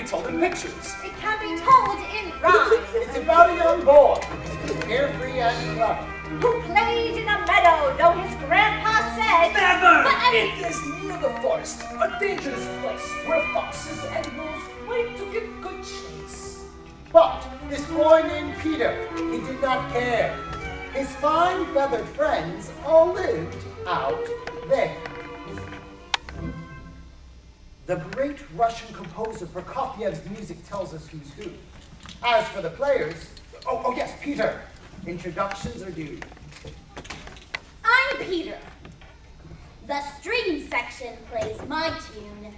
told in pictures. It can be told in rhyme. It's about a young boy, carefree and clever, who played in a meadow, though his grandpa said... Never! It is near the forest, a dangerous place where foxes and wolves wait to give good chase. But this boy named Peter, he did not care. His fine feathered friends all lived out there. The great Russian composer Prokofiev's music tells us who's who. As for the players, oh yes, Peter, introductions are due. I'm Peter. The string section plays my tune.